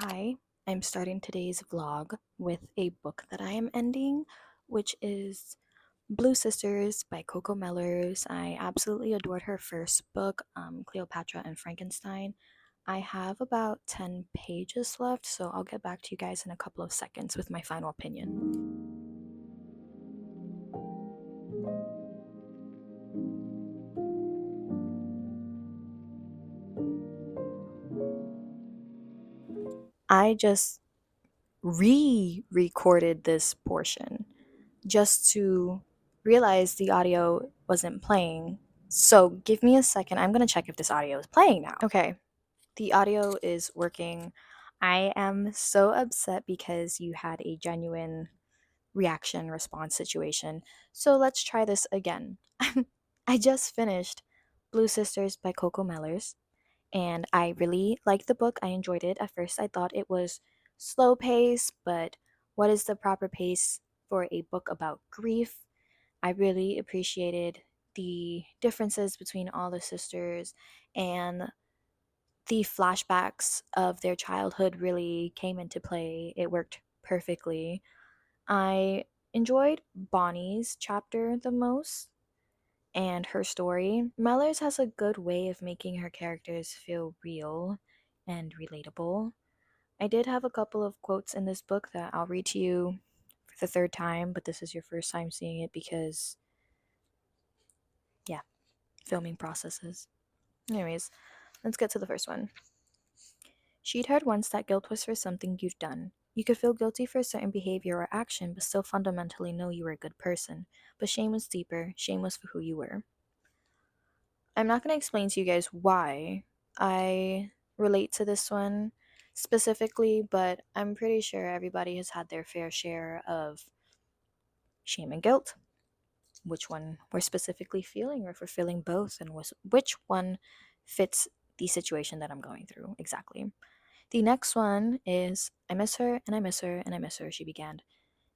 Hi, I'm starting today's vlog with a book that I am ending, which is Blue Sisters by Coco Mellors. I absolutely adored her first book, Cleopatra and Frankenstein. I have about 10 pages left, so I'll get back to you guys in a couple of seconds with my final opinion. I just re-recorded this portion just to realize the audio wasn't playing. So give me a second. I'm going to check if this audio is playing now. Okay, the audio is working. I am so upset because you had a genuine reaction response situation. So let's try this again. I just finished Blue Sisters by Coco Mellors, and I really liked the book. I enjoyed it. At first, I thought it was slow pace, but what is the proper pace for a book about grief? I really appreciated the differences between all the sisters, and the flashbacks of their childhood really came into play. It worked perfectly. I enjoyed Bonnie's chapter the most and her story. Mellors has a good way of making her characters feel real and relatable. I did have a couple of quotes in this book that I'll read to you for the third time, but this is your first time seeing it because, yeah, filming processes. Anyways, let's get to the first one. She'd heard once that guilt was for something you'd done. You could feel guilty for a certain behavior or action, but still fundamentally know you were a good person. But shame was deeper, shame was for who you were. I'm not going to explain to you guys why I relate to this one specifically, but I'm pretty sure everybody has had their fair share of shame and guilt. Which one we're specifically feeling, or if we're feeling both, and which one fits the situation that I'm going through exactly. The next one is I miss her and I miss her and I miss her, she began.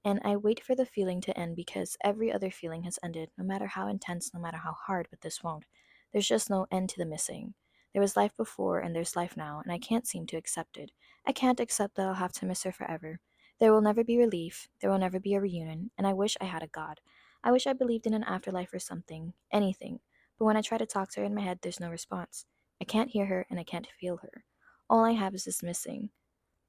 And I wait for the feeling to end because every other feeling has ended, no matter how intense, no matter how hard, but this won't. There's just no end to the missing. There was life before and there's life now, and I can't seem to accept it. I can't accept that I'll have to miss her forever. There will never be relief, there will never be a reunion, and I wish I had a God. I wish I believed in an afterlife or something, anything. But when I try to talk to her in my head, there's no response. I can't hear her and I can't feel her. All I have is this missing.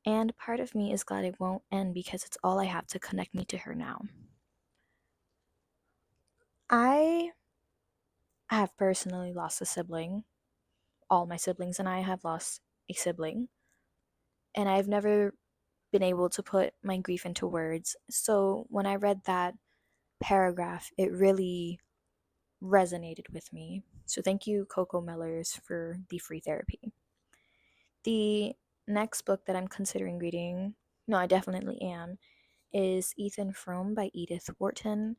And part of me is glad it won't end because it's all I have to connect me to her now. I have personally lost a sibling. All my siblings and I have lost a sibling. And I've never been able to put my grief into words. So when I read that paragraph, it really resonated with me. So thank you, Coco Mellors, for the free therapy. The next book that I'm considering reading, no, I definitely am, is Ethan Frome by Edith Wharton.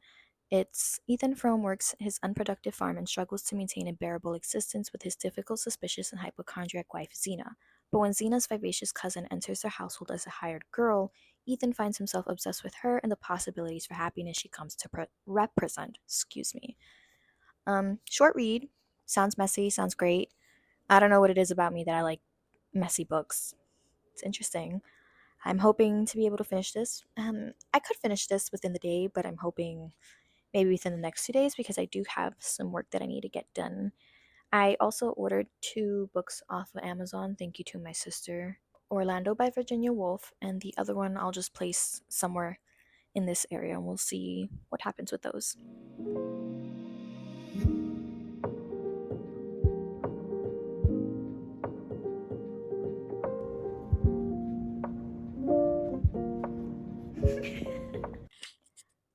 It's Ethan Frome works his unproductive farm and struggles to maintain a bearable existence with his difficult, suspicious, and hypochondriac wife, Xena. But when Xena's vivacious cousin enters their household as a hired girl, Ethan finds himself obsessed with her and the possibilities for happiness she comes to represent. Excuse me. Short read. Sounds messy. Sounds great. I don't know what it is about me that I like messy books. It's interesting. I'm hoping to be able to finish this. I could finish this within the day, but I'm hoping maybe within the next 2 days because I do have some work that I need to get done. I also ordered 2 books off of Amazon. Thank you to my sister. Orlando by Virginia Woolf, and the other one I'll just place somewhere in this area and we'll see what happens with those.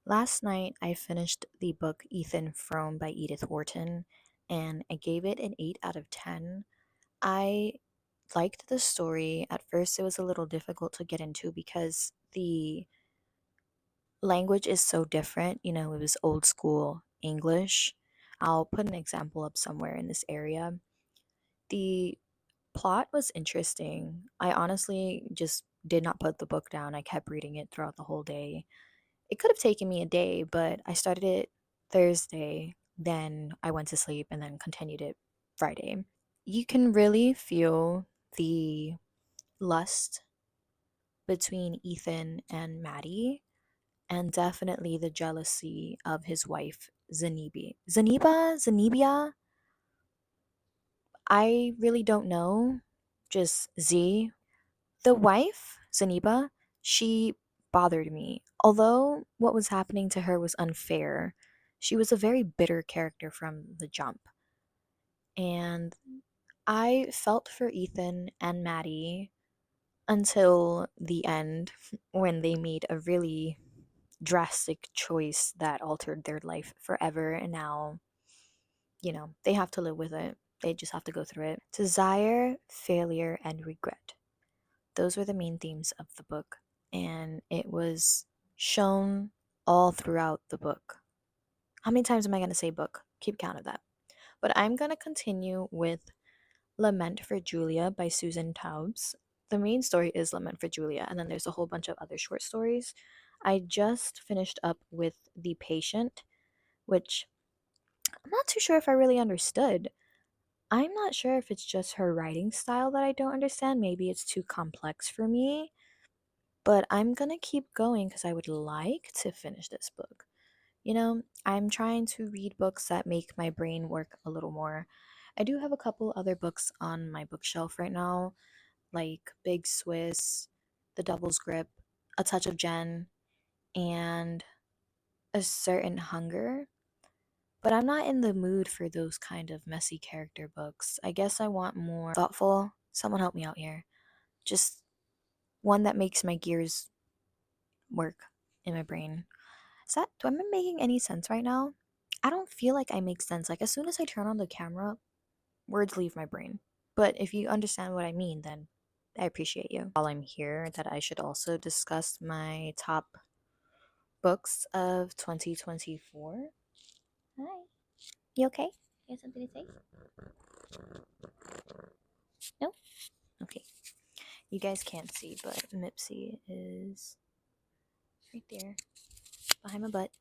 Last night I finished the book Ethan Frome by Edith Wharton, and I gave it an 8 out of 10. I liked the story. At first, it was a little difficult to get into because the language is so different. You know, it was old school English. I'll put an example up somewhere in this area. The plot was interesting. I honestly just did not put the book down. I kept reading it throughout the whole day. It could have taken me a day, but I started it Thursday, then I went to sleep, and then continued it Friday. You can really feel the lust between Ethan and Maddie, and definitely the jealousy of his wife, Zenibia? I really don't know. Just Z. The wife, Zaniba, she bothered me. Although what was happening to her was unfair, she was a very bitter character from the jump. And I felt for Ethan and Maddie until the end when they made a really drastic choice that altered their life forever. And now, they have to live with it. They just have to go through it. Desire, failure, and regret. Those were the main themes of the book. And it was shown all throughout the book. How many times am I going to say book? Keep count of that. But I'm going to continue with Lament for Julia by Susan Taubes. The main story is Lament for Julia, and then there's a whole bunch of other short stories. I just finished up with The Patient, which I'm not too sure if I really understood. I'm not sure if it's just her writing style that I don't understand. Maybe it's too complex for me. But I'm gonna keep going because I would like to finish this book. I'm trying to read books that make my brain work a little more. I do have a couple other books on my bookshelf right now, like Big Swiss, The Devil's Grip, A Touch of Jen, and A Certain Hunger. But I'm not in the mood for those kind of messy character books. I guess I want more thoughtful. Someone help me out here. Just one that makes my gears work in my brain. Do I am making any sense right now? I don't feel like I make sense. Like as soon as I turn on the camera, words leave my brain. But if you understand what I mean, then I appreciate you. While I'm here, that I should also discuss my top books of 2024. Hi. You okay? You have something to say? No? Okay. You guys can't see, but Mipsy is right there behind my butt.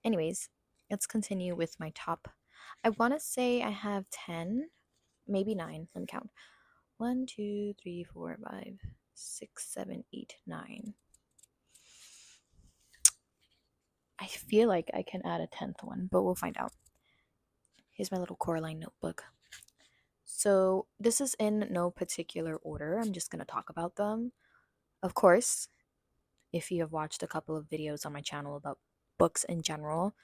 Anyways, let's continue with my top. I want to say I have 10, maybe 9. Let me count. 1, 2, 3, 4, 5, 6, 7, 8, 9. I feel like I can add a 10th one, but we'll find out. Here's my little Coraline notebook. So this is in no particular order. I'm just going to talk about them. Of course, if you have watched a couple of videos on my channel about books in general,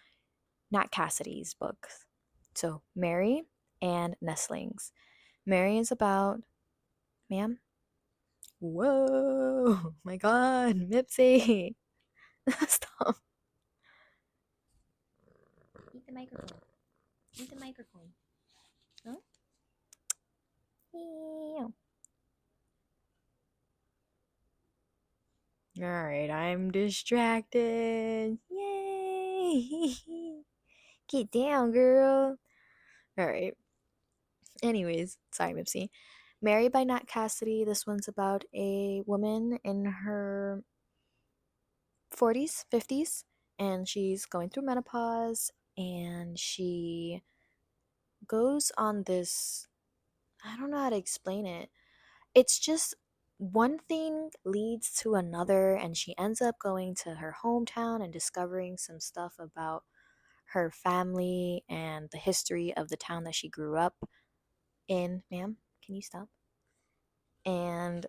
Nat Cassidy's books. So Mary and Nestlings. Mary is about, ma'am? Whoa, my God, Mipsy. Stop. Eat the microphone. Eat the microphone. No? Ew. Alright, I'm distracted. Yay! Get down, girl. Alright. Anyways, sorry, Mipsy. Married by Nat Cassidy. This one's about a woman in her 40s, 50s, and she's going through menopause, and she goes on this, I don't know how to explain it. It's just one thing leads to another, and she ends up going to her hometown and discovering some stuff about her family and the history of the town that she grew up in. Ma'am, can you stop? And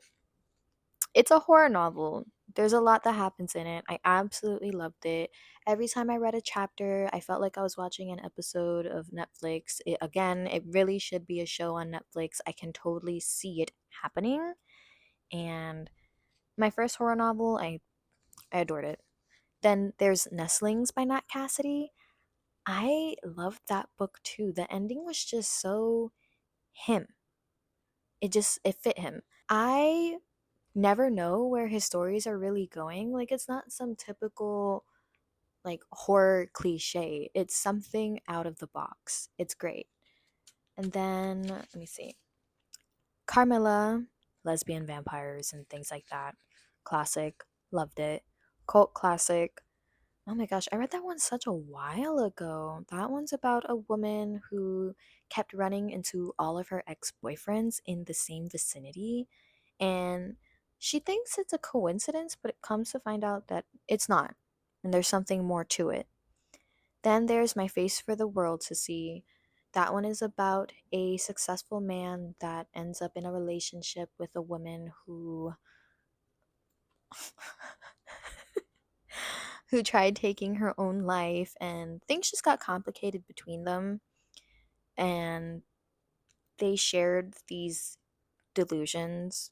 it's a horror novel. There's a lot that happens in it. I absolutely loved it. Every time I read a chapter, I felt like I was watching an episode of Netflix. Again, it really should be a show on Netflix. I can totally see it happening. And my first horror novel, I adored it. Then there's Nestlings by Nat Cassidy. I loved that book too. The ending was just so him. It fit him. I never know where his stories are really going. Like it's not some typical like horror cliche. It's something out of the box. It's great. And then let me see. Carmilla, lesbian vampires and things like that. Classic. Loved it. Cult classic. Oh my gosh, I read that one such a while ago. That one's about a woman who kept running into all of her ex boyfriends in the same vicinity. And She thinks it's a coincidence, but it comes to find out that it's not, and there's something more to it. Then there's My Face for the World to See. That one is about a successful man that ends up in a relationship with a woman who tried taking her own life, and things just got complicated between them, and they shared these delusions.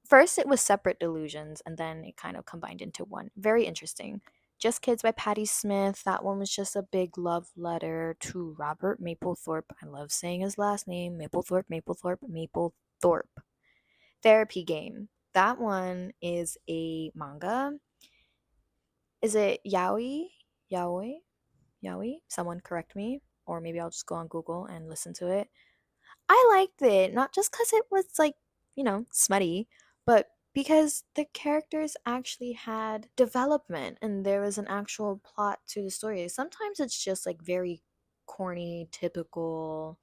First, it was separate delusions, and then it kind of combined into one. Very interesting. Just Kids by Patti Smith. That one was just a big love letter to Robert Mapplethorpe. I love saying his last name, Mapplethorpe, Mapplethorpe, Mapplethorpe. Therapy Game. That one is a manga. Is it yaoi? Yaoi? Yaoi? Someone correct me. Or maybe I'll just go on Google and listen to it. I liked it, not just because it was like, smutty, but because the characters actually had development and there was an actual plot to the story. Sometimes it's just like very corny, typical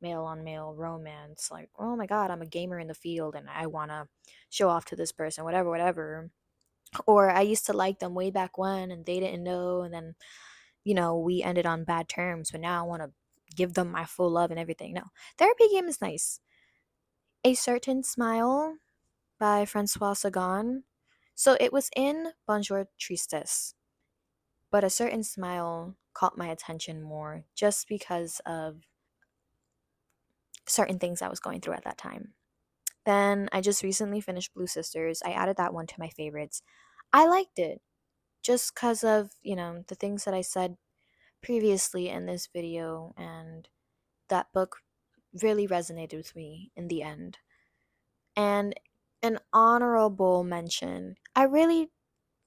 male on male romance. Like, oh my god, I'm a gamer in the field and I want to show off to this person, whatever, whatever. Or I used to like them way back when and they didn't know, and then, we ended on bad terms, but now I want to give them my full love and everything. No, Therapy Game is nice. A Certain Smile by Francois Sagan. So it was in Bonjour Tristesse, but A Certain Smile caught my attention more just because of certain things I was going through at that time. Then I just recently finished Blue Sisters. I added that one to my favorites. I liked it just because of, the things that I said previously in this video, and that book really resonated with me in the end. And an honorable mention, I really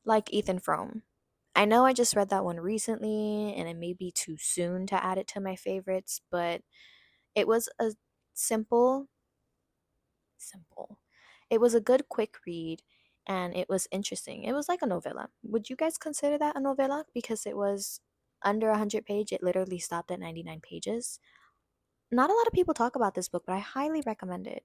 like Ethan Frome. I know I just read that one recently and it may be too soon to add it to my favorites, but it was a simple, simple. It was a good quick read and it was interesting. It was like a novella. Would you guys consider that a novella? Because it was under 100 page. It literally stopped at 99 pages. Not a lot of people talk about this book, but I highly recommend it.